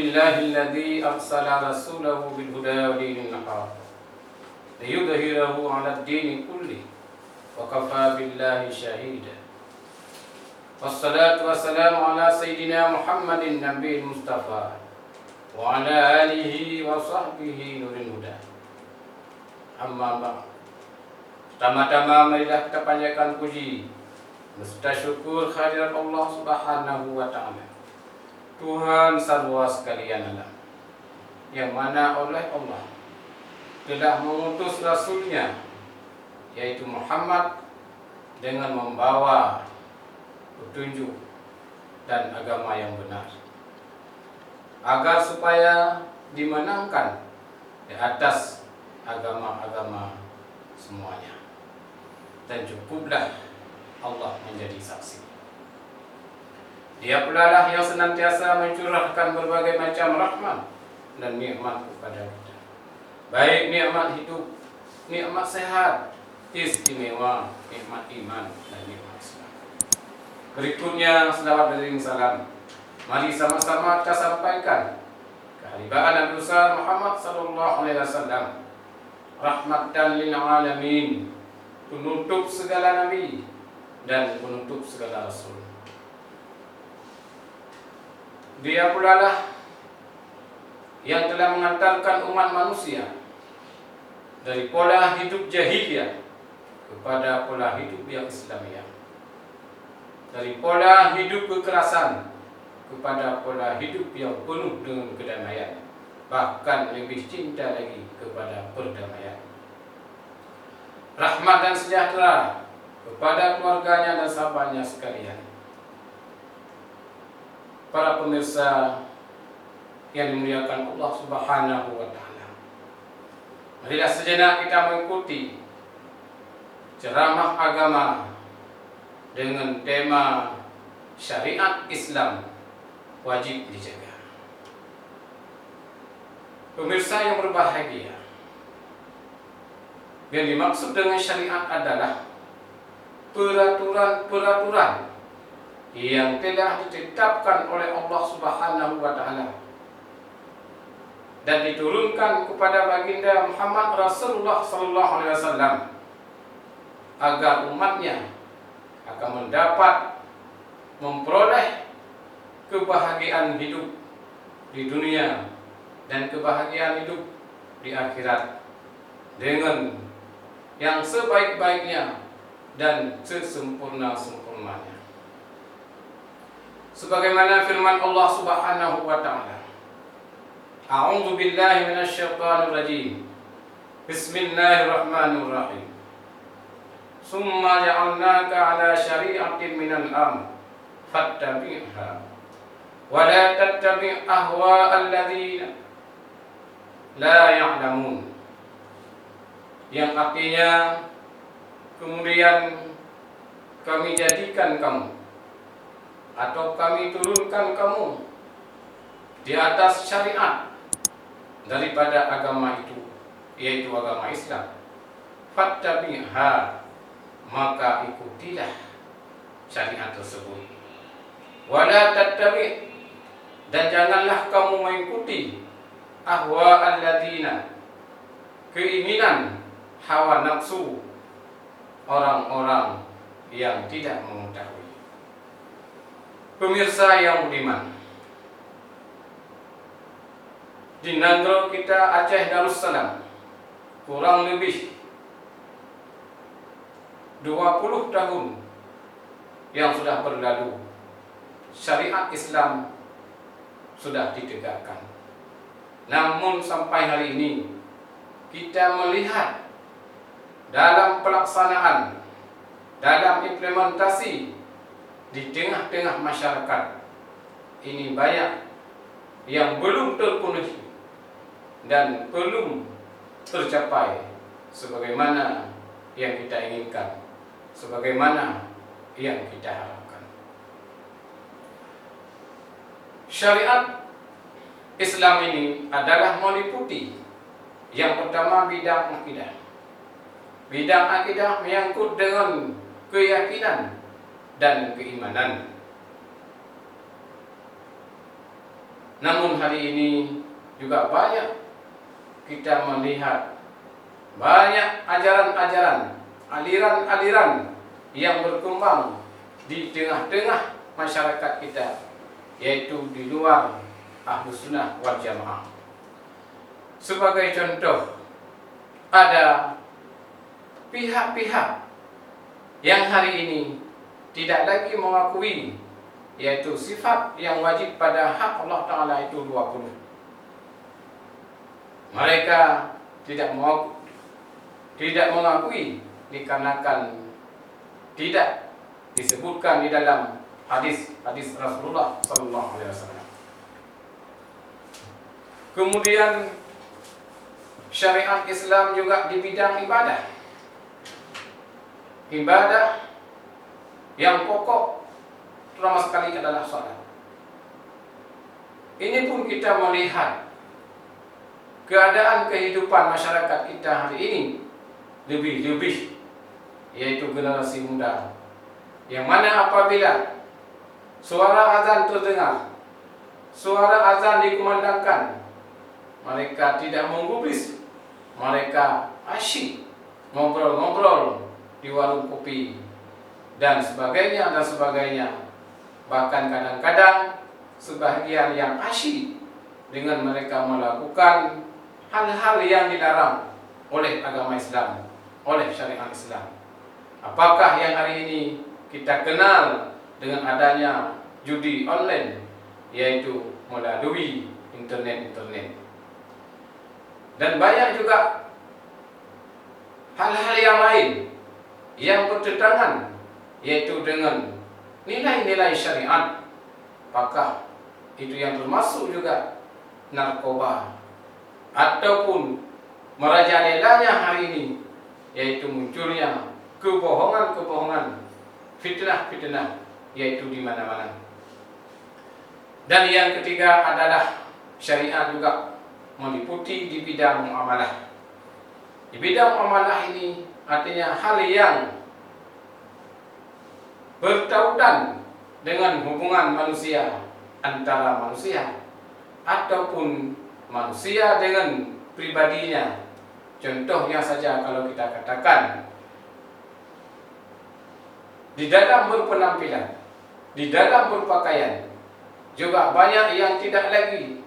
لله الذي أرسل رسوله بالهدى ودين الحق ليظهره على الدين كله وكفى بالله شهيدا. والصلاة والسلام على سيدنا محمد النبي المصطفى وعلى آله وصحبه نور الهدى. Amma ba'd. Pertama-tama marilah kita panjatkan puji beserta syukur kehadirat Allah Subhanahu wa taala, Tuhan sarwa sekalian alam, yang mana oleh Allah telah mengutus Rasulnya yaitu Muhammad dengan membawa petunjuk dan agama yang benar, agar supaya dimenangkan di atas agama-agama semuanya, dan cukuplah Allah menjadi saksi. Dia pula lah yang senantiasa mencurahkan berbagai macam rahmat dan nikmat kepada kita, baik nikmat hidup, nikmat sehat, istimewa, nikmat iman dan nikmat Islam. Berikutnya selawat dan salam mari sama-sama kita sampaikan kehadiran Nabi besar Muhammad sallallahu alaihi wasallam, rahmatan lil alamin, penutup segala nabi dan penutup segala rasul. Dia pula lah yang telah mengantarkan umat manusia dari pola hidup jahiliyah kepada pola hidup yang Islamiah, dari pola hidup kekerasan kepada pola hidup yang penuh dengan kedamaian, bahkan lebih cinta lagi kepada perdamaian. Rahmat dan sejahtera kepada keluarganya dan sahabatnya sekalian. Para pemirsa yang dimuliakan Allah Subhanahu wa taala, marilah sejenak kita mengikuti ceramah agama dengan tema syariat Islam wajib dijaga. Pemirsa yang berbahagia, yang dimaksud dengan syariat adalah peraturan-peraturan yang telah ditetapkan oleh Allah Subhanahu wa taala dan diturunkan kepada baginda Muhammad Rasulullah sallallahu alaihi wasallam, agar umatnya akan mendapat memperoleh kebahagiaan hidup di dunia dan kebahagiaan hidup di akhirat dengan yang sebaik-baiknya dan sesempurna-sempurnanya. Sebagaimana firman Allah Subhanahu wa taala, A'udzu billahi minasyaitonir rajim. Bismillahirrahmanirrahim. Summa ja'alnaka 'ala syari'atin minal amr fattabi'ha wa la tattabi' ahwa'al ladzina la ya'lamun. Yang artinya, kemudian kami jadikan kamu atau kami turunkan kamu di atas syariat daripada agama itu, yaitu agama Islam. Fattabi'ha, maka ikutilah syariat tersebut. Wala tattabi', dan janganlah kamu mengikuti ahwa'al ladzina, keinginan hawa nafsu orang-orang yang tidak mengetahui. Pemirsa yang budiman, di negara kita Aceh Darussalam kurang lebih 20 tahun yang sudah berlalu, syariat Islam sudah ditegakkan. Namun sampai hari ini kita melihat dalam pelaksanaan, dalam implementasi di tengah-tengah masyarakat ini banyak yang belum terpenuhi dan belum tercapai sebagaimana yang kita inginkan, sebagaimana yang kita harapkan. Syariat Islam ini adalah meliputi yang pertama bidang akidah. Bidang akidah menyangkut dengan keyakinan dan keimanan. Namun hari ini juga banyak kita melihat banyak ajaran-ajaran, aliran-aliran yang berkembang di tengah-tengah masyarakat kita, yaitu di luar Ahlus Sunnah wal Jamaah. Sebagai contoh, ada pihak-pihak yang hari ini tidak lagi mengakui yaitu sifat yang wajib pada hak Allah Ta'ala itu 20. Mereka tidak mengakui dikarenakan tidak disebutkan di dalam hadis Rasulullah SAW. Kemudian syariat Islam juga di bidang ibadah. Ibadah yang pokok terutama sekali adalah salat. Ini pun kita melihat keadaan kehidupan masyarakat kita hari ini lebih-lebih, yaitu generasi muda, yang mana apabila suara azan terdengar, suara azan dikumandangkan, mereka tidak menggubris, mereka asyik ngobrol-ngobrol di warung kopi dan sebagainya. Bahkan kadang-kadang sebahagian yang asyik dengan mereka melakukan hal-hal yang dilarang oleh agama Islam, oleh syariat Islam. Apakah yang hari ini kita kenal dengan adanya judi online, yaitu melalui internet. Dan banyak juga hal-hal yang lain yang bertentangan, yaitu dengan nilai-nilai syariat. Apakah itu yang termasuk juga narkoba ataupun merajalelanya hari ini, yaitu munculnya kebohongan, fitnah, yaitu di mana-mana. Dan yang ketiga adalah syariat juga meliputi di bidang muamalah. Di bidang muamalah ini artinya hal yang bertautan dengan hubungan manusia antara manusia ataupun manusia dengan pribadinya. Contohnya saja kalau kita katakan di dalam berpenampilan, di dalam berpakaian juga banyak yang tidak lagi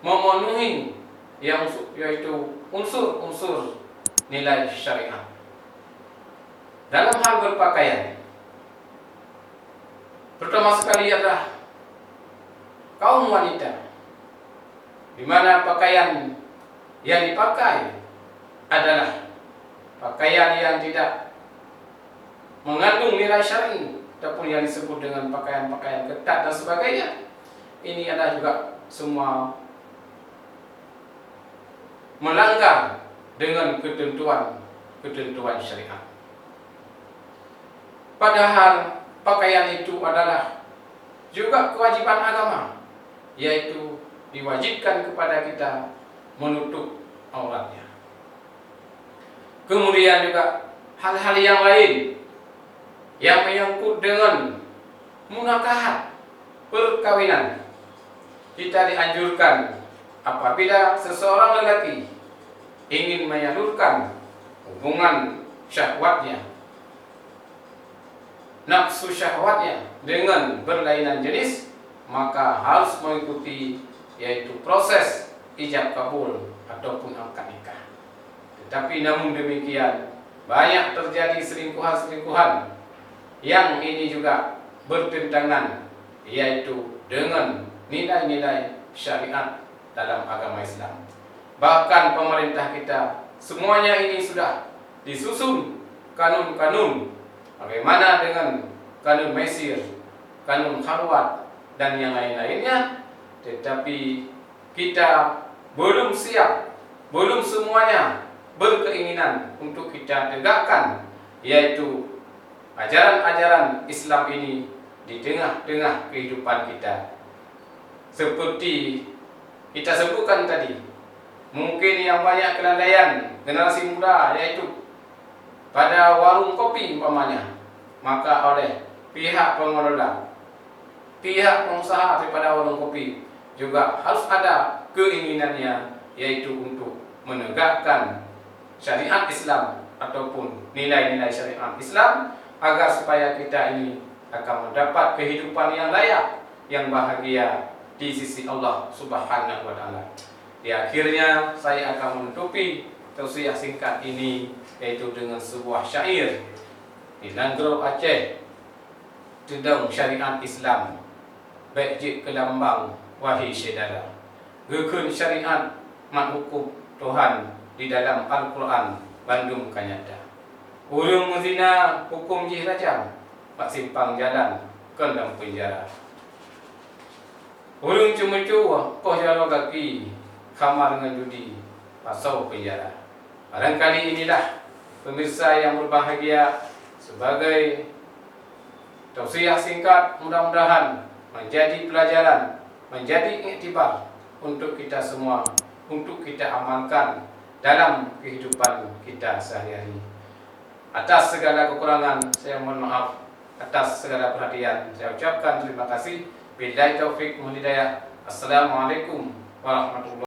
memenuhi yaitu unsur-unsur nilai syariat. Dalam hal berpakaian, pertama sekali adalah kaum wanita, di mana pakaian yang dipakai adalah pakaian yang tidak mengandung nilai syar'i ataupun yang disebut dengan pakaian-pakaian ketat dan sebagainya. Ini adalah juga semua melanggar dengan ketentuan syariat. Padahal pakaian itu adalah juga kewajiban agama, yaitu diwajibkan kepada kita menutup auratnya. Kemudian juga hal-hal yang lain yang menyangkut dengan munakahat, perkawinan. Kita dianjurkan apabila seseorang lelaki ingin menyalurkan hubungan syahwatnya, nafsu syahwatnya dengan berlainan jenis, maka harus mengikuti yaitu proses ijab kabul ataupun akad nikah. Tetapi namun demikian, banyak terjadi selingkuhan yang ini juga bertentangan yaitu dengan nilai-nilai syariat dalam agama Islam. Bahkan pemerintah kita semuanya ini sudah disusun kanun-kanun, bagaimana dengan kanun Maisir, kanun Khalwat dan yang lain-lainnya. Tetapi kita belum siap, belum semuanya berkeinginan untuk kita tegakkan yaitu ajaran-ajaran Islam ini di tengah-tengah kehidupan kita. Seperti kita sebutkan tadi, mungkin yang banyak kelalaian generasi muda yaitu pada warung kopi umpamanya, maka oleh pihak pengelola, pihak pengusaha daripada warung kopi juga harus ada keinginannya, yaitu untuk menegakkan syariat Islam ataupun nilai-nilai syariat Islam, agar supaya kita ini akan mendapat kehidupan yang layak, yang bahagia di sisi Allah Subhanahu wa Ta'ala. Di akhirnya saya akan menutupi tausiah singkat ini yaitu dengan sebuah syair di Nanggro Aceh, tentang syariat Islam. Baik jik ke lambang wahai saudara, gekun syariat mak hukum Tuhan di dalam Al-Quran Bandung Kanyata. Urung zina hukum jih rajam, mak simpang jalan ke dalam penjara. Urung cuma-cuma koh jalan kaki, kamar dengan judi, pasau penjara. Barangkali inilah pemirsa yang berbahagia, sebagai tausiah singkat, mudah-mudahan menjadi pelajaran, menjadi iktibar untuk kita semua, untuk kita amalkan dalam kehidupan kita sehari-hari. Atas segala kekurangan saya mohon maaf, atas segala perhatian saya ucapkan terima kasih. Billahi taufik wal hidayah. Assalamualaikum warahmatullahi wabarakatuh.